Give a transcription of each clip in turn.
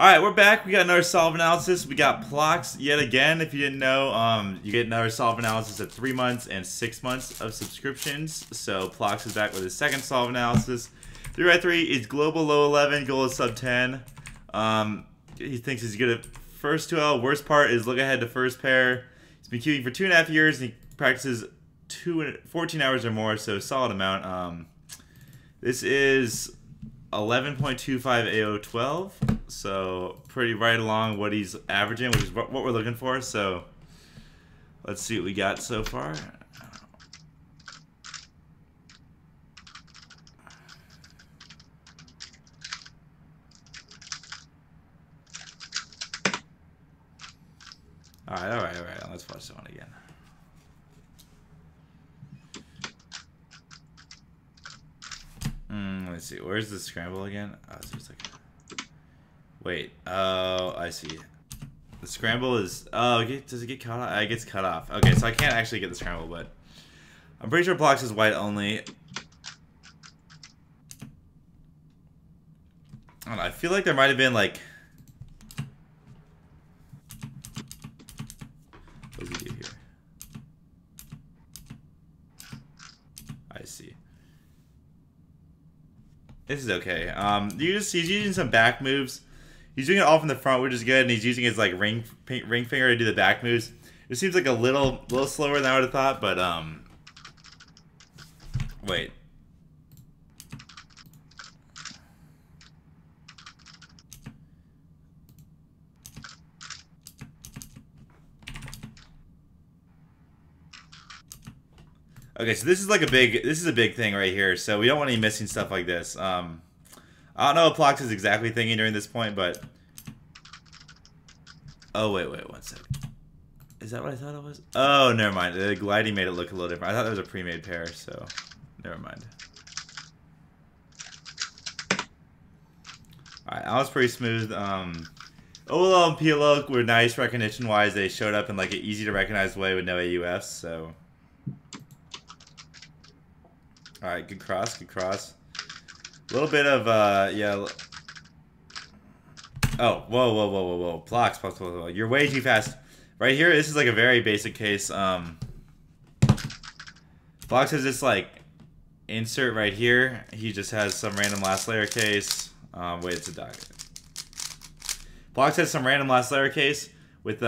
Alright, we're back. We got another solve analysis. We got Plox yet again. If you didn't know, you get another solve analysis at 3 months and 6 months of subscriptions. So Plox is back with his second solve analysis. 3x3 is global low 11, goal is sub 10. He thinks he's good at first 2L. Worst part is look ahead to first pair. He's been queuing for 2.5 years and he practices 14 hours or more, so solid amount. This is 11.25 Avg12, so pretty right along what he's averaging, which is what we're looking for. So let's see what we got so far. All right. Let's watch this one again. Let's see. Where's the scramble again? Oh, it's just like. Wait. Oh, I see. The scramble is. Oh, does it get cut off? It gets cut off. Okay, so I can't actually get the scramble, but I'm pretty sure Plox is white only. I don't know. I feel like there might have been like. What does he do here? I see. This is okay. He's using some back moves. He's doing it all from the front, which is good, and he's using his like ring finger to do the back moves. It seems like a little slower than I would have thought, but wait. Okay, so this is like a big thing right here. So we don't want any missing stuff like this. I don't know what Plox is exactly thinking during this point, but oh wait, 1 second. Is that what I thought it was? Oh, never mind. The gliding made it look a little different. I thought that was a pre-made pair, so never mind. All right, that was pretty smooth. OLL and PLO were nice recognition-wise. They showed up in like an easy to recognize way with no AUFs, so. Alright, good cross. A little bit of, yeah. Oh, whoa. Plox. You're way too fast. Right here, this is like a very basic case. Plox has this, like, insert right here. He just has some random last layer case. Wait, it's a doc. Plox has some random last layer case with,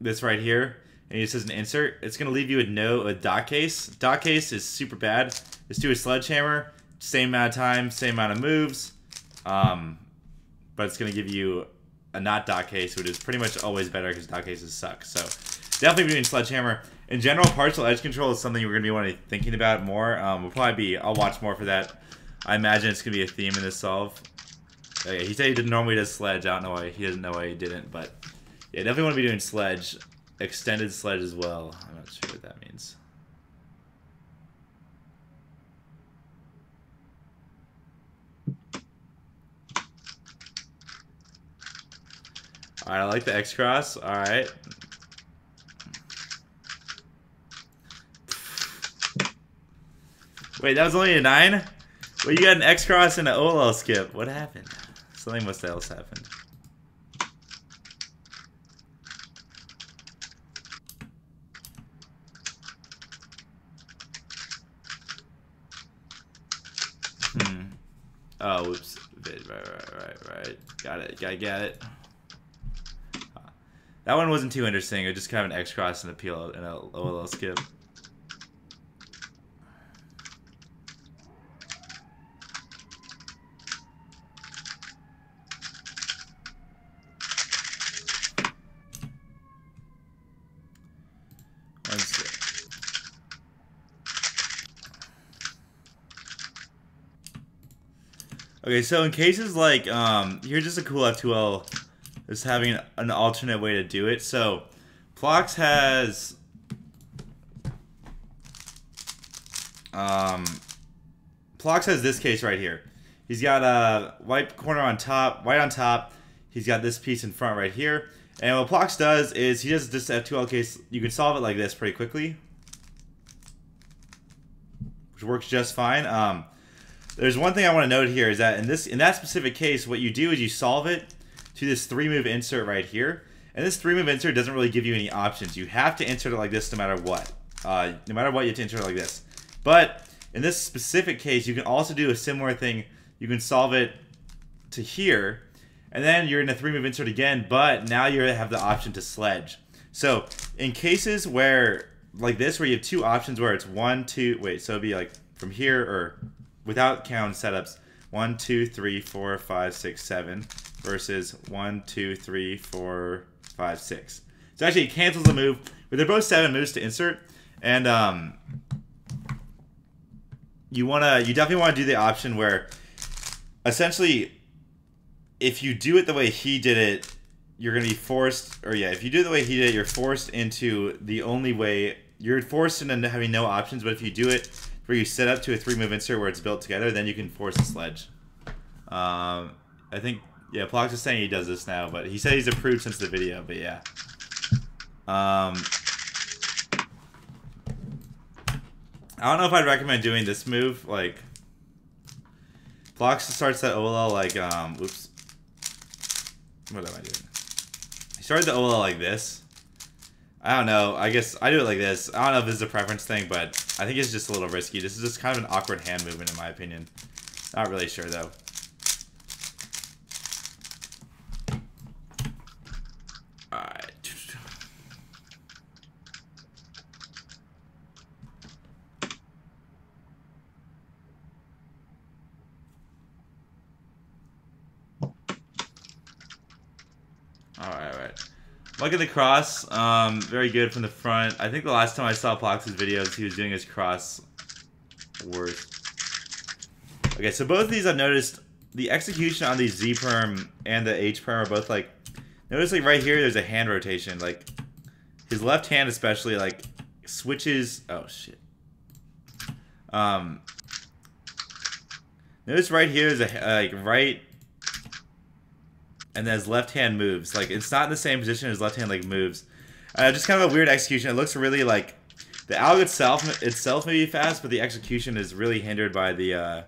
this right here. And he just has an insert. It's going to leave you with a dot case. Dot case is super bad. Just do a sledgehammer. Same amount of time, same amount of moves. But it's going to give you a not dot case, which is pretty much always better because dot cases suck. So definitely doing sledgehammer. In general, partial edge control is something we're going to be wanting thinking about more. I'll watch more for that. I imagine it's going to be a theme in this solve. Okay, he said he didn't normally do sledge. I don't know why. He doesn't know why he didn't. But yeah, definitely want to be doing sledge. Extended sledge as well. I'm not sure what that means. Alright, I like the X cross. Alright. Wait, that was only a 9? Wait, you got an X cross and an OLL skip. What happened? Something must else happened. Oh, whoops. Right. Got it. Get it. That one wasn't too interesting. It was just kind of an X cross and a PL and a OLL skip. Okay, so in cases like, here's just a cool F2L is having an alternate way to do it. So, Plox has, this case right here. He's got a white corner on top, white on top. He's got this piece in front right here. And what Plox does is he does this F2L case. You can solve it like this pretty quickly, which works just fine. there's one thing I want to note here is that in that specific case, what you do is you solve it to this 3-move insert right here. And this 3-move insert doesn't really give you any options. You have to insert it like this no matter what. No matter what, you have to insert it like this. But in this specific case, you can also do a similar thing. You can solve it to here, and then you're in a 3-move insert again, but now you have the option to sledge. So in cases where, like this, where you have two options where it's 1, 2, wait, so it'd be like from here, or without count setups, 1, 2, 3, 4, 5, 6, 7, versus 1, 2, 3, 4, 5, 6. So actually it cancels the move, but they're both 7 moves to insert, and you definitely want to do the option where essentially if you do it the way he did it, you're going to be forced, or yeah, if you do it the way he did it, you're forced into the only way, you're forced into having no options, but if you do it where you set up to a 3-move insert where it's built together, then you can force a sledge. I think, yeah, Plox is saying he does this now, but he said he's approved since the video, but yeah. I don't know if I'd recommend doing this move. Like, Plox starts that OLL like, whoops. What am I doing? He started the OLL like this. I don't know. I guess I do it like this. I don't know if this is a preference thing, but I think it's just a little risky. This is just kind of an awkward hand movement in my opinion. Not really sure though. Alright. Alright. Look at the cross. Very good from the front. I think the last time I saw Plox's videos, he was doing his cross worse. Okay, so both of these I've noticed the execution on the Z perm and the H perm are both like, notice like right here there's a hand rotation. Like his left hand especially like switches. Oh shit. Notice right here is a like right. And then his left hand moves. Like, it's not in the same position as left hand, like, moves. Just kind of a weird execution. It looks really, like... The alg itself may be fast, but the execution is really hindered by the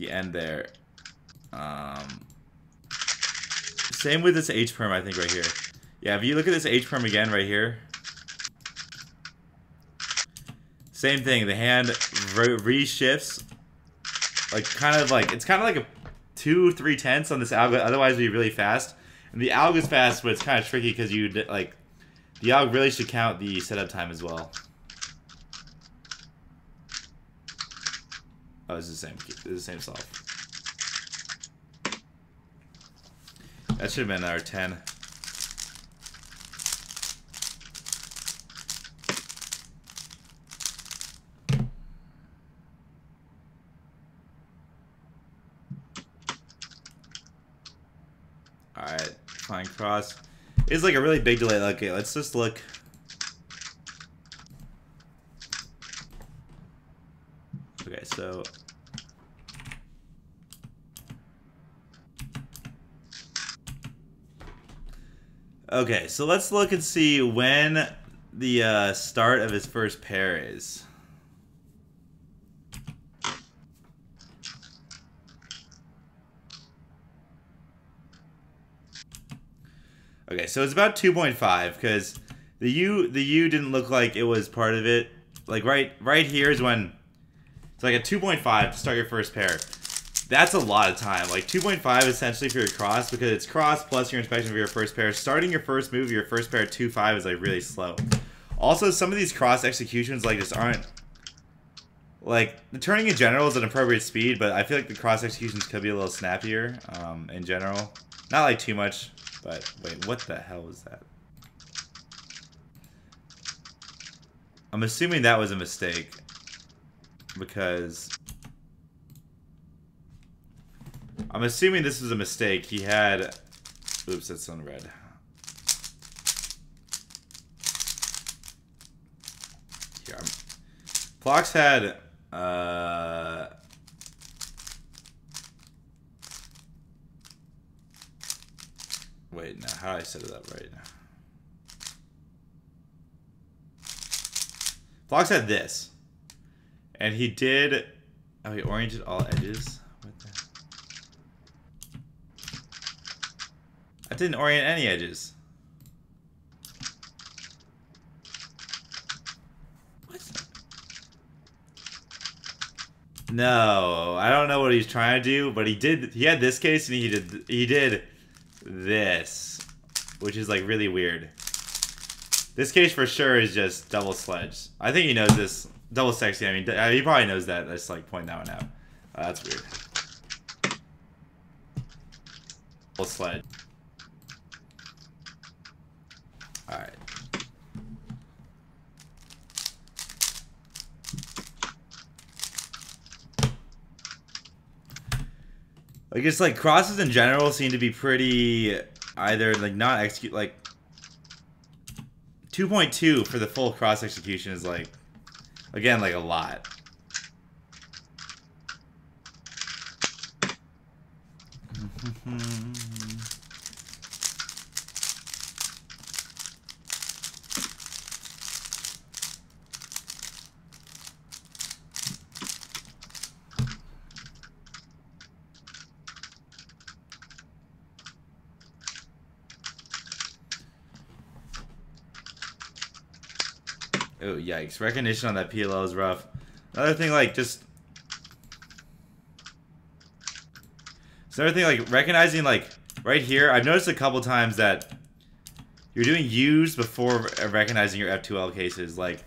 end there. Same with this H perm, I think, right here. Yeah, if you look at this H perm again right here. Same thing. The hand re-shifts. Like, kind of like... It's kind of like a 2-3 tenths on this alg, otherwise it'd be really fast. And the alg is fast, but it's kind of tricky because you like the alg really should count the setup time as well. Oh, it's the same. It's the same solve. That should have been our 10. Alright, flying cross. It's like a really big delay. Okay, let's just look. Okay, so... Okay, so let's look and see when the start of his first pair is. Okay, so it's about 2.5 because the U didn't look like it was part of it. Like right here is when it's like a 2.5 to start your first pair. That's a lot of time. Like 2.5 essentially for your cross because it's cross plus your inspection for your first pair. Starting your first move, your first pair at 2.5 is like really slow. Also, some of these cross executions like just aren't like the turning in general is an appropriate speed, but I feel like the cross executions could be a little snappier in general. Not like too much. But, wait, what the hell was that? I'm assuming that was a mistake. Because... I'm assuming this was a mistake. He had... Oops, that's on red. Here, Plox had... Wait, now how do I set it up right now? Plox had this. And he did Oh, he oriented all edges. What the? I didn't orient any edges. What? No, I don't know what he's trying to do, but he did. He had this case and he did this, which is like really weird. This case for sure is just double sledge. I think he knows this. Double sexy. I mean, he probably knows that. I just like pointing that one out. That's weird. Double sledge. All right. I guess like crosses in general seem to be pretty either like not execute like 2.2 for the full cross execution is like again like a lot. Oh, yikes. Recognition on that PLL is rough. Another thing, like, just... So another thing, like, recognizing, like, right here, I've noticed a couple times that you're doing U's before recognizing your F2L cases. Like,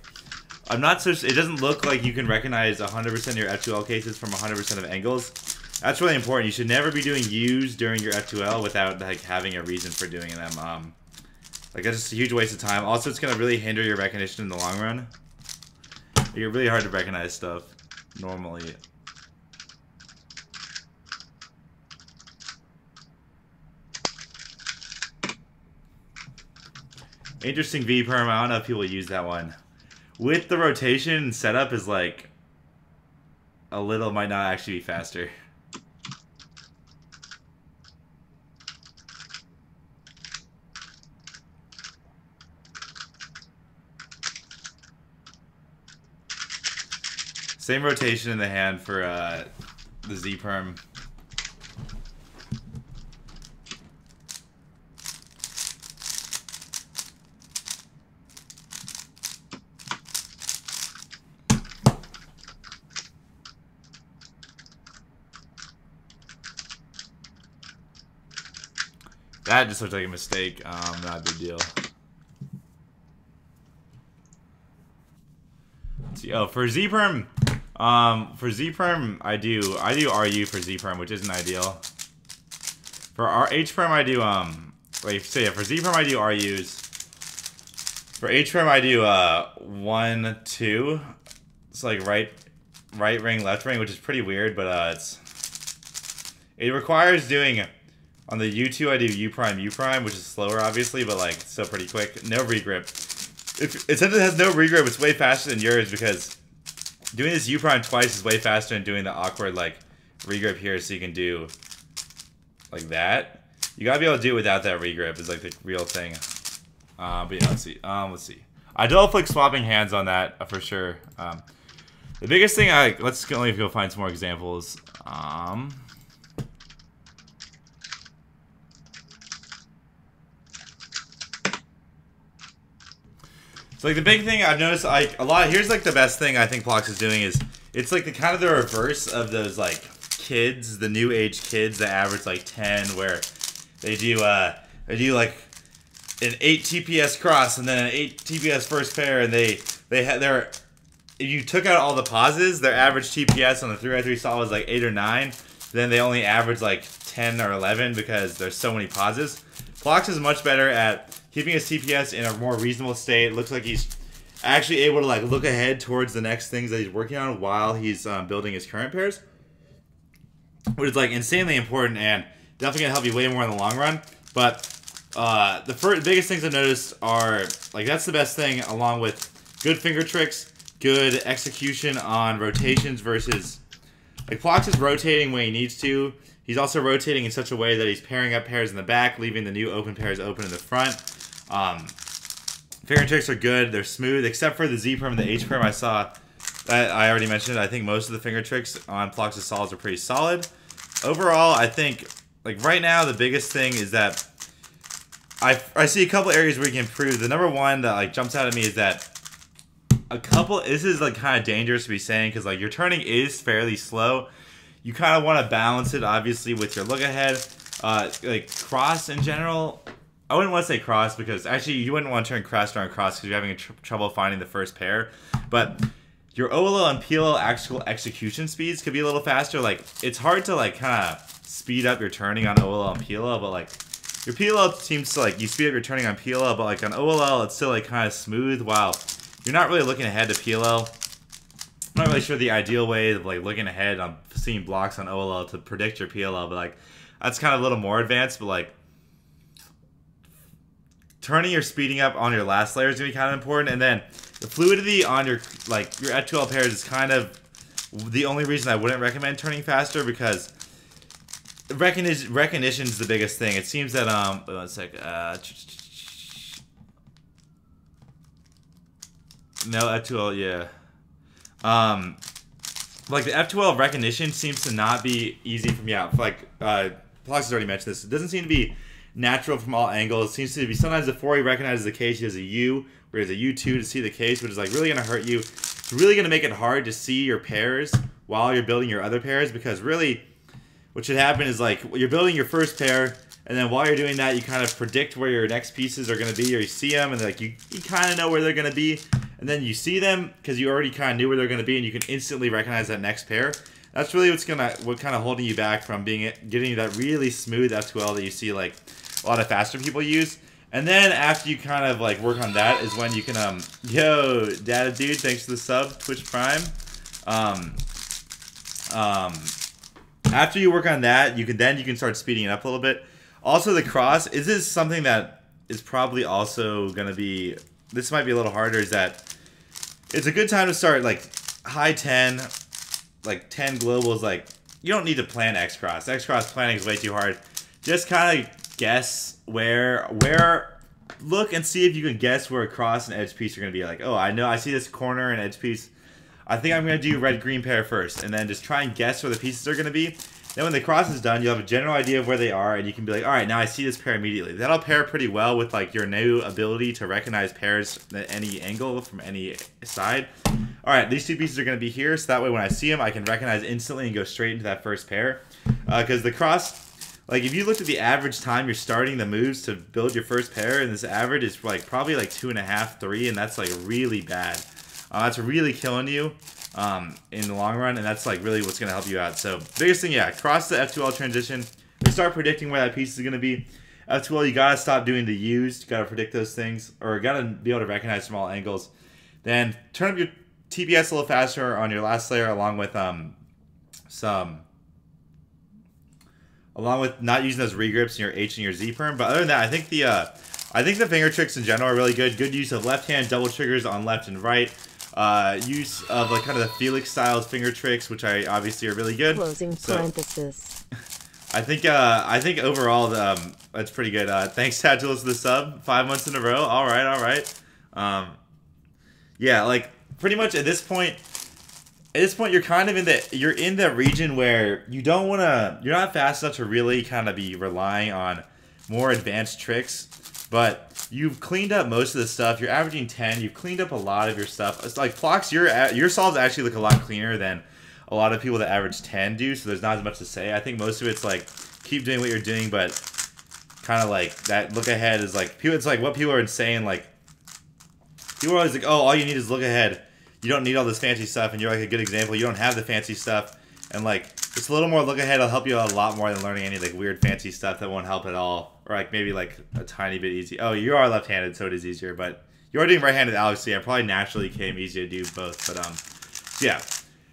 I'm not so... It doesn't look like you can recognize 100% of your F2L cases from 100% of angles. That's really important. You should never be doing U's during your F2L without, like, having a reason for doing them. Like, that's just a huge waste of time. Also, it's going to really hinder your recognition in the long run. You're really hard to recognize stuff, normally. Interesting V-perm. I don't know if people use that one. With the rotation, setup is like... A little might not actually be faster. Same rotation in the hand for the Z-perm. That just looked like a mistake. Not a big deal. Let's see. Oh, for Z-perm. For Z-perm, I do RU for Z-perm, which isn't ideal. For H-perm, I do, wait, so yeah, for Z-perm, I do RUs. For H-perm, I do, 1, 2. It's like right ring, left ring, which is pretty weird, but, it requires doing, on the U2, I do U prime, which is slower, obviously, but, like, still pretty quick. No regrip. If it says it has no regrip, it's way faster than yours, because doing this U prime twice is way faster than doing the awkward, like, regrip here, so you can do like that. You gotta be able to do it without that regrip is like the real thing. But yeah, let's see. I do like swapping hands on that for sure. The biggest thing let's go find some more examples. So like the big thing I've noticed, like a lot. Here's like the best thing I think Plox is doing is it's like the kind of the reverse of those like kids, the new age kids that average like 10, where they do like an 8 TPS cross and then an 8 TPS first pair, and if you took out all the pauses, their average TPS on the 3x3 saw was like 8 or 9. Then they only average like 10 or 11 because there's so many pauses. Plox is much better at keeping his TPS in a more reasonable state. It looks like he's actually able to like look ahead towards the next things that he's working on while he's building his current pairs, which is like insanely important and definitely gonna help you way more in the long run. But the biggest things I've noticed are like that's the best thing, along with good finger tricks, good execution on rotations versus like Plox is rotating when he needs to. He's also rotating in such a way that he's pairing up pairs in the back, leaving the new open pairs open in the front. Finger tricks are good. They're smooth, except for the Z perm and the H perm. I saw I already mentioned it. I think most of the finger tricks on Plox's solids are pretty solid. Overall, I think, like right now, the biggest thing is that I see a couple areas where you can improve. The number one that like jumps out at me is that this is like kind of dangerous to be saying because like your turning is fairly slow. You kind of want to balance it obviously with your look ahead. Like cross in general, I wouldn't want to say cross because actually you wouldn't want to turn cross during cross because you're having trouble finding the first pair. But your OLL and PLL actual execution speeds could be a little faster. Like it's hard to like kind of speed up your turning on OLL and PLL, but like your PLL seems to like you speed up your turning on PLL, but like on OLL it's still like kind of smooth. While you're not really looking ahead to PLL. I'm not really sure the ideal way of like looking ahead on seeing blocks on OLL to predict your PLL, but like that's kind of a little more advanced. But like turning or speeding up on your last layer is gonna be kind of important, and then the fluidity on your F12 pairs is kind of the only reason I wouldn't recommend turning faster because recognition is the biggest thing. It seems that wait one sec. No F12, yeah. Like the F12 recognition seems to not be easy from like Plox has already mentioned this. It doesn't seem to be natural from all angles. It seems to be sometimes before he recognizes the case, he has a U, where he has a U2 to see the case, which is like really gonna hurt you. It's really gonna make it hard to see your pairs while you're building your other pairs because really what should happen is like you're building your first pair and then while you're doing that you kind of predict where your next pieces are gonna be or you see them and like you kind of know where they're gonna be. And then you see them because you already kind of knew where they're going to be, and you can instantly recognize that next pair. That's really what kind of holding you back from getting you that really smooth F12 that you see like a lot of faster people use. And then after you kind of like work on that is when you can yo Data Dude, thanks for the sub, Twitch Prime. After you work on that, you can start speeding it up a little bit. Also, the cross is something that is probably also going to be. This might be a little harder. Is that it's a good time to start like high 10, like 10 globals. Like you don't need to plan X cross. X cross planning is way too hard. Just kind of guess where look and see if you can guess where a cross and edge piece are going to be. Like, oh, I know I see this corner and edge piece. I think I'm going to do red green pair first, and then just try and guess where the pieces are going to be. Then when the cross is done, you'll have a general idea of where they are, and you can be like, all right, now I see this pair immediately. That'll pair pretty well with like your new ability to recognize pairs at any angle from any side. All right, these two pieces are going to be here, so that way when I see them, I can recognize instantly and go straight into that first pair. Because the cross, like if you looked at the average time you're starting the moves to build your first pair, and this average is like probably like 2.5, 3, and that's like really bad. That's really killing you. In the long run, and that's like really what's going to help you out. So biggest thing, yeah, cross the F2L transition and start predicting where that piece is going to be. F2L, you got to stop doing the U's. You got to predict those things, or got to be able to recognize from all angles. Then turn up your TPS a little faster on your last layer, along with not using those regrips in your H and your Z perm. But other than that, I think the finger tricks in general are really good. Good use of left hand double triggers on left and right. Use of like kind of the Felix styles finger tricks, which I obviously are really good. Closing parenthesis. I think overall that's pretty good. Thanks Tatulas for the sub, 5 months in a row. All right. Yeah, like pretty much at this point you're kind of in the region where you're not fast enough to really kind of be relying on more advanced tricks, but you've cleaned up most of the stuff. You're averaging 10. You've cleaned up a lot of your stuff. It's like Plox, your solves actually look a lot cleaner than a lot of people that average 10 do, so there's not as much to say. I think most of it's like keep doing what you're doing, but kind of like that look ahead is like people. It's like what people are saying. Like people are always like, oh, all you need is look ahead. You don't need all this fancy stuff, and you're like a good example. You don't have the fancy stuff, and like just a little more look ahead will help you out a lot more than learning any like weird fancy stuff that won't help at all. Or like maybe like a tiny bit easy. Oh, you are left-handed, so it is easier. But you are doing right-handed, Alex. So yeah, probably naturally came easy to do both. But yeah,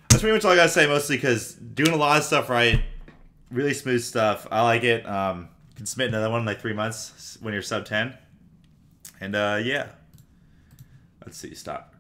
that's pretty much all I gotta say. Mostly because doing a lot of stuff right, really smooth stuff. I like it. You can submit another one in like 3 months when you're sub 10. And yeah, let's see. Stop.